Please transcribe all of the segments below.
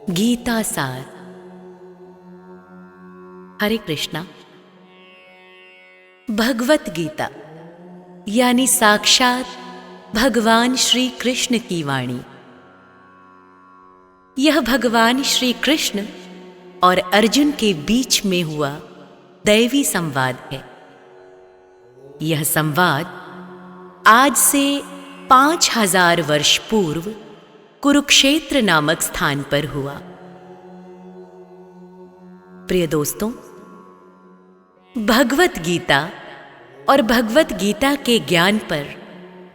गीता सार। हरे कृष्णा। भगवत गीता यानी साक्षात भगवान श्री कृष्ण की वाणी। यह भगवान श्री कृष्ण और अर्जुन के बीच में हुआ दैवी संवाद है। यह संवाद आज से 5000 वर्ष पूर्व कुरुक्षेत्र नामक स्थान पर हुआ। प्रिय दोस्तों, भगवत गीता और भगवत गीता के ज्ञान पर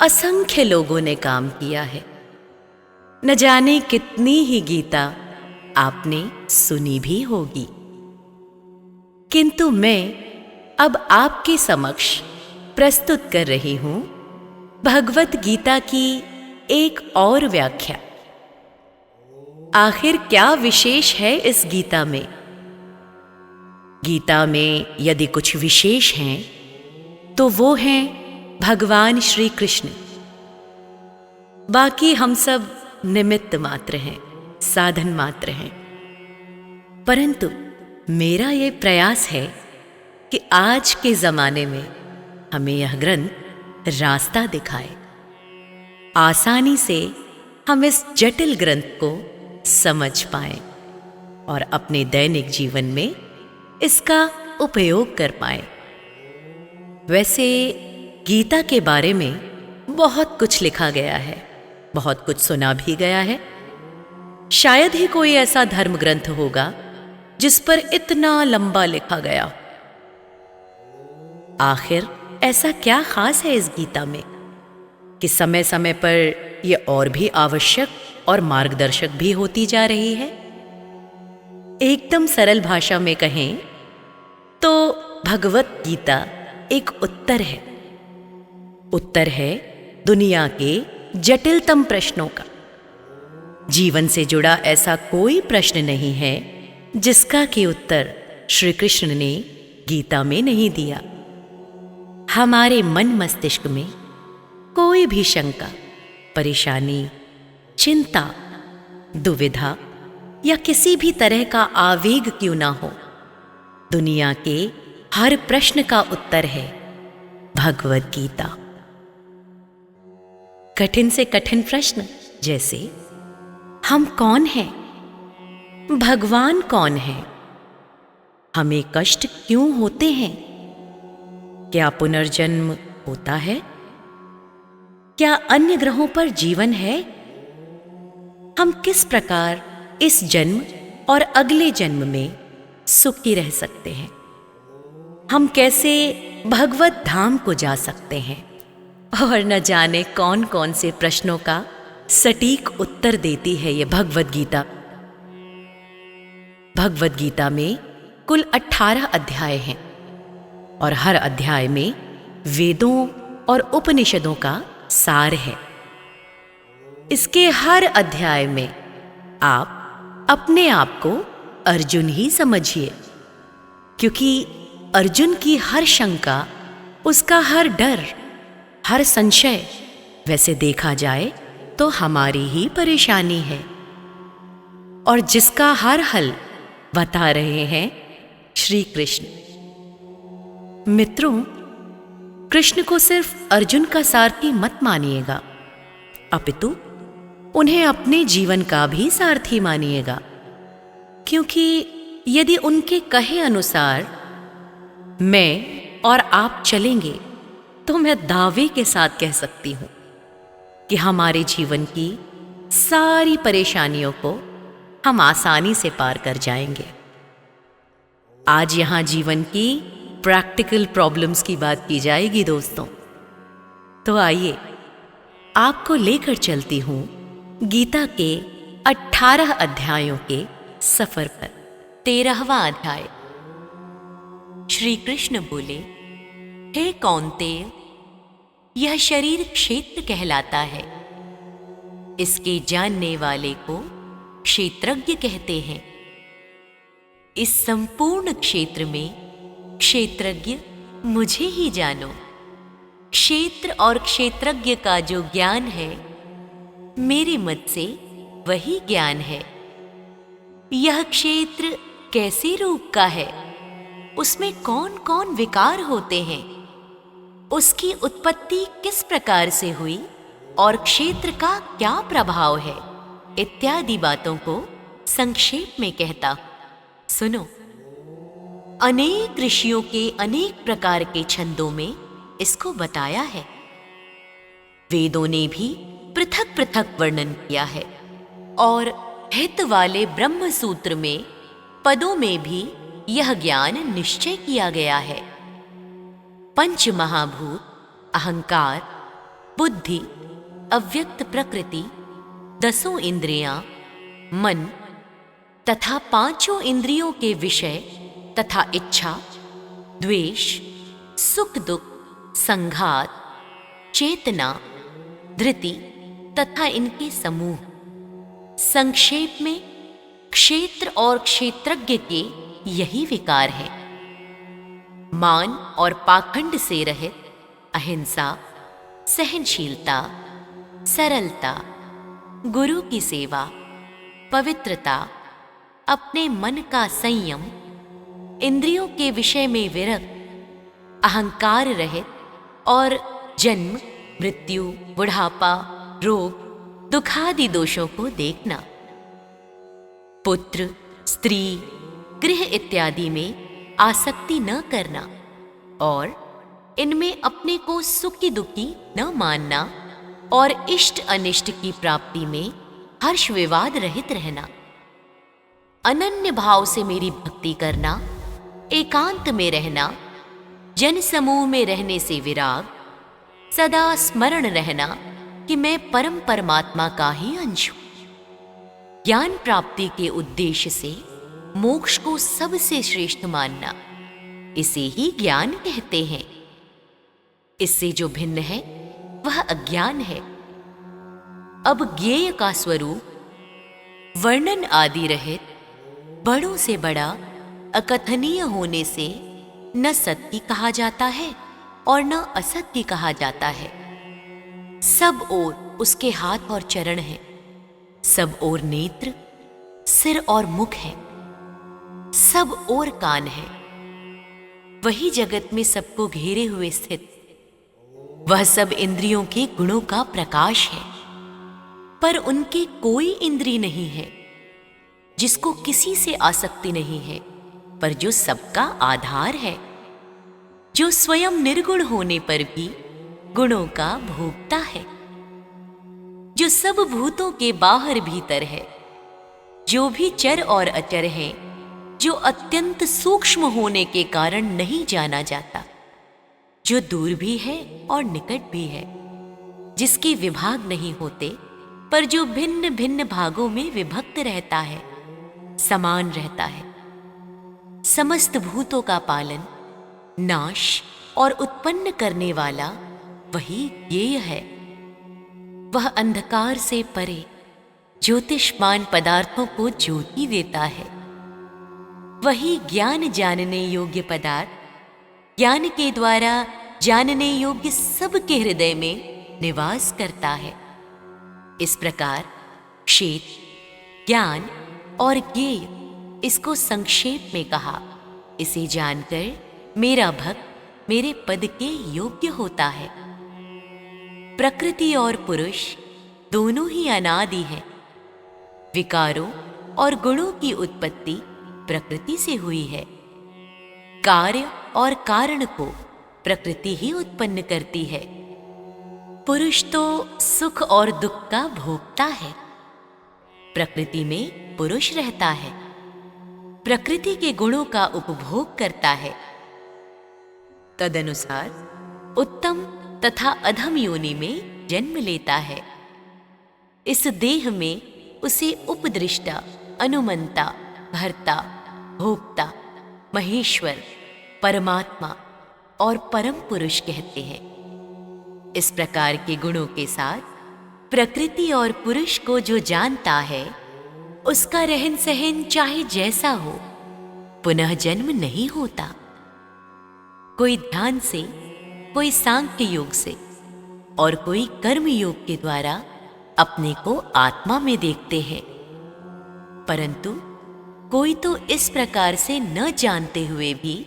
असंख्य लोगों ने काम किया है। न जाने कितनी ही गीता आपने सुनी भी होगी, किंतु मैं अब आपके समक्ष प्रस्तुत कर रही हूं भगवत गीता की एक और व्याख्या। आखिर क्या विशेष है इस गीता में? गीता में यदि कुछ विशेष हैं तो वो हैं भगवान श्री कृष्ण। बाकी हम सब निमित्त मात्र हैं, साधन मात्र हैं। परंतु मेरा ये प्रयास है कि आज के जमाने में हमें यह ग्रंथ रास्ता दिखाए, आसानी से हम इस जटिल ग्रंथ को समझ पाएं और अपने दैनिक जीवन में इसका उपयोग कर पाएं। वैसे गीता के बारे में बहुत कुछ लिखा गया है, बहुत कुछ सुना भी गया है। शायद ही कोई ऐसा धर्म ग्रंथ होगा जिस पर इतना लंबा लिखा गया। आखिर ऐसा क्या खास है इस गीता में कि समय समय पर यह और भी आवश्यक और मार्गदर्शक भी होती जा रही है? एकदम सरल भाषा में कहें तो भगवत गीता एक उत्तर है। उत्तर है दुनिया के जटिलतम प्रश्नों का। जीवन से जुड़ा ऐसा कोई प्रश्न नहीं है जिसका कि उत्तर श्री कृष्ण ने गीता में नहीं दिया। हमारे मन मस्तिष्क में कोई भी शंका, परेशानी, चिंता, दुविधा या किसी भी तरह का आवेग क्यों ना हो, दुनिया के हर प्रश्न का उत्तर है भगवत गीता। कठिन से कठिन प्रश्न जैसे हम कौन हैं, भगवान कौन है, हमें कष्ट क्यों होते हैं, क्या पुनर्जन्म होता है, क्या अन्य ग्रहों पर जीवन है, हम किस प्रकार इस जन्म और अगले जन्म में सुखी रह सकते हैं, हम कैसे भगवत धाम को जा सकते हैं, और न जाने कौन कौन से प्रश्नों का सटीक उत्तर देती है ये भगवत गीता। भगवत गीता में कुल 18 अध्याय हैं और हर अध्याय में वेदों और उपनिषदों का सार है। इसके हर अध्याय में आप अपने आप को अर्जुन ही समझिए, क्योंकि अर्जुन की हर शंका, उसका हर डर, हर संशय वैसे देखा जाए तो हमारी ही परेशानी है, और जिसका हर हल बता रहे हैं श्री कृष्ण। मित्रों, कृष्ण को सिर्फ अर्जुन का सारथी मत मानिएगा, अपितु उन्हें अपने जीवन का भी सारथी मानिएगा, क्योंकि यदि उनके कहे अनुसार मैं और आप चलेंगे तो मैं दावे के साथ कह सकती हूं कि हमारे जीवन की सारी परेशानियों को हम आसानी से पार कर जाएंगे। आज यहां जीवन की प्रैक्टिकल प्रॉब्लम्स की बात की जाएगी दोस्तों। तो आइए आपको लेकर चलती हूं गीता के 18 अध्यायों के सफर पर। 13वां अध्याय। श्री कृष्ण बोले, हे कौन्तेय, यह शरीर क्षेत्र कहलाता है। इसके जानने वाले को क्षेत्रज्ञ कहते हैं। इस संपूर्ण क्षेत्र में क्षेत्रज्ञ मुझे ही जानो। क्षेत्र और क्षेत्रज्ञ का जो ज्ञान है, मेरे मत से वही ज्ञान है। यह क्षेत्र कैसे रूप का है, उसमें कौन कौन विकार होते हैं, उसकी उत्पत्ति किस प्रकार से हुई और क्षेत्र का क्या प्रभाव है, इत्यादि बातों को संक्षेप में कहता। सुनो। अनेक ऋषियों के अनेक प्रकार के छंदों में इसको बताया है। वेदों ने भी पृथक पृथक वर्णन किया है और हित वाले ब्रह्म सूत्र में पदों में भी यह ज्ञान निश्चय किया गया है। पंच महाभूत, अहंकार, बुद्धि, अव्यक्त प्रकृति, 10 इंद्रियां, मन तथा 5 इंद्रियों के विषय तथा इच्छा, द्वेष, सुख दुख, संघात, चेतना, धृति तथा इनके समूह, संक्षेप में क्षेत्र और क्षेत्रज्ञ के यही विकार हैं। मान और पाखंड से रहित अहिंसा, सहनशीलता, सरलता, गुरु की सेवा, पवित्रता, अपने मन का संयम, इंद्रियों के विषय में विरक्त, अहंकार रहित और जन्म, मृत्यु, बुढ़ापा, रोग, दुखादि दोषों को देखना। पुत्र, स्त्री, गृह इत्यादि में आसक्ति न करना और इनमें अपने को सुखी दुखी न मानना और इष्ट अनिष्ट की प्राप्ति में हर्ष विवाद रहित रहना। अनन्य भाव से मेरी भक्ति करना, एकांत में रहना, जन समूह में रहने से विराग, सदा स्मरण रहना कि मैं परम परमात्मा का ही अंश हूं। ज्ञान प्राप्ति के उद्देश्य से मोक्ष को सबसे श्रेष्ठ मानना, इसे ही ज्ञान कहते हैं। इससे जो भिन्न है वह अज्ञान है। अब ज्ञेय का स्वरूप वर्णन आदि रहित, बड़ों से बड़ा, अकथनीय होने से न सत्य कहा जाता है और न असत्य कहा जाता है। सब ओर उसके हाथ और चरण हैं, सब ओर नेत्र, सिर और मुख है, सब ओर कान है। वही जगत में सबको घेरे हुए स्थित, वह सब इंद्रियों के गुणों का प्रकाश है, पर उनकी कोई इंद्री नहीं है, जिसको किसी से आसक्ति नहीं है, पर जो सबका आधार है, जो स्वयं निर्गुण होने पर भी गुणों का भोगता है, जो सब भूतों के बाहर भीतर है, जो भी चर और अचर है, जो अत्यंत सूक्ष्म होने के कारण नहीं जाना जाता, जो दूर भी है और निकट भी है, जिसके विभाग नहीं होते, पर जो भिन्न भिन्न भागों में विभक्त रहता है, समान रहता है। समस्त भूतों का पालन, नाश और उत्पन्न करने वाला वही ज्ञेय है। वह अंधकार से परे ज्योतिष्मान पदार्थों को ज्योति देता है। वही ज्ञान जानने योग्य पदार्थ, ज्ञान के द्वारा जानने योग्य सबके हृदय में निवास करता है। इस प्रकार क्षेत्र, ज्ञान और ज्ञेय, इसको संक्षेप में कहा। इसे जानकर मेरा भक्त मेरे पद के योग्य होता है। प्रकृति और पुरुष दोनों ही अनादि हैं। विकारों और गुणों की उत्पत्ति प्रकृति से हुई है। कार्य और कारण को प्रकृति ही उत्पन्न करती है। पुरुष तो सुख और दुख का भोगता है। प्रकृति में पुरुष रहता है, प्रकृति के गुणों का उपभोग करता है। तदनुसार उत्तम तथा अधम योनि में जन्म लेता है। इस देह में उसे उपदृष्टा, अनुमंता, भर्ता, भोक्ता, महेश्वर, परमात्मा और परम पुरुष कहते हैं। इस प्रकार के गुणों के साथ प्रकृति और पुरुष को जो जानता है, उसका रहन सहन चाहे जैसा हो, पुनः जन्म नहीं होता। कोई ध्यान से, कोई सांख्य योग से और कोई कर्म योग के द्वारा अपने को आत्मा में देखते हैं, परंतु कोई तो इस प्रकार से न जानते हुए भी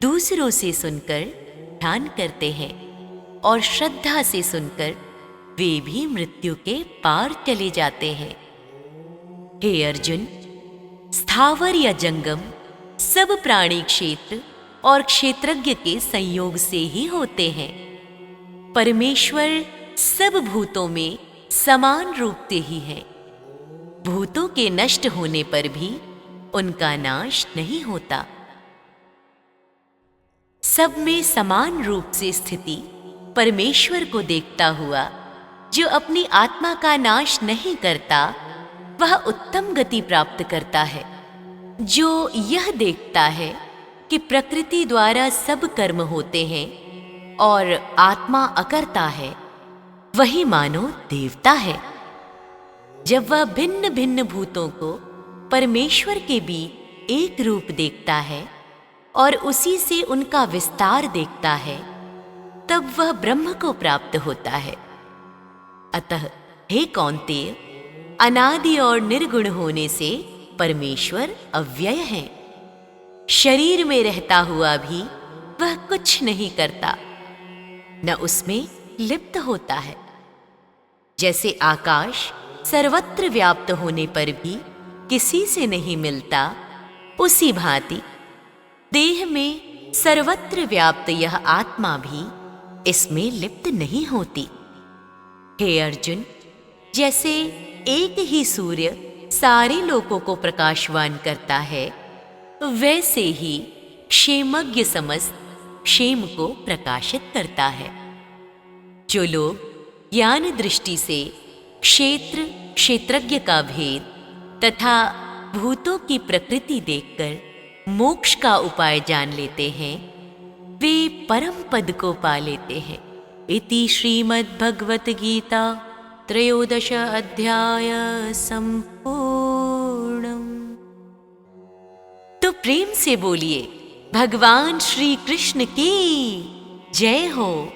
दूसरों से सुनकर ध्यान करते हैं और श्रद्धा से सुनकर वे भी मृत्यु के पार चले जाते हैं। हे अर्जुन, स्थावर या जंगम सब प्राणी क्षेत्र और क्षेत्रज्ञ के संयोग से ही होते हैं। परमेश्वर सब भूतों में समान रूप से ही है। भूतों के नष्ट होने पर भी उनका नाश नहीं होता। सब में समान रूप से स्थिति परमेश्वर को देखता हुआ जो अपनी आत्मा का नाश नहीं करता, वह उत्तम गति प्राप्त करता है। जो यह देखता है कि प्रकृति द्वारा सब कर्म होते हैं और आत्मा अकर्ता है, वही मानो देवता है। जब वह भिन्न भिन्न भूतों को परमेश्वर के बीच एक रूप देखता है और उसी से उनका विस्तार देखता है, तब वह ब्रह्म को प्राप्त होता है। अतः हे कौन्तेय, अनादि और निर्गुण होने से परमेश्वर अव्यय है। शरीर में रहता हुआ भी वह कुछ नहीं करता, न उसमें लिप्त होता है। जैसे आकाश सर्वत्र व्याप्त होने पर भी किसी से नहीं मिलता, उसी भांति देह में सर्वत्र व्याप्त यह आत्मा भी इसमें लिप्त नहीं होती। हे अर्जुन, जैसे एक ही सूर्य सारे लोकों को प्रकाशवान करता है, वैसे ही क्षेमज्ञ समस्त क्षेम को प्रकाशित करता है। जो लोग ज्ञान दृष्टि से क्षेत्र क्षेत्रज्ञ का भेद तथा भूतों की प्रकृति देखकर मोक्ष का उपाय जान लेते हैं, वे परम पद को पा लेते हैं। इति श्रीमद्भगवत गीता त्रयोदश अध्याय संपूर्णम्। तो प्रेम से बोलिए भगवान श्री कृष्ण की जय हो।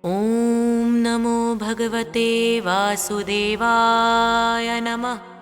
ओम नमो भगवते वासुदेवाय नमः।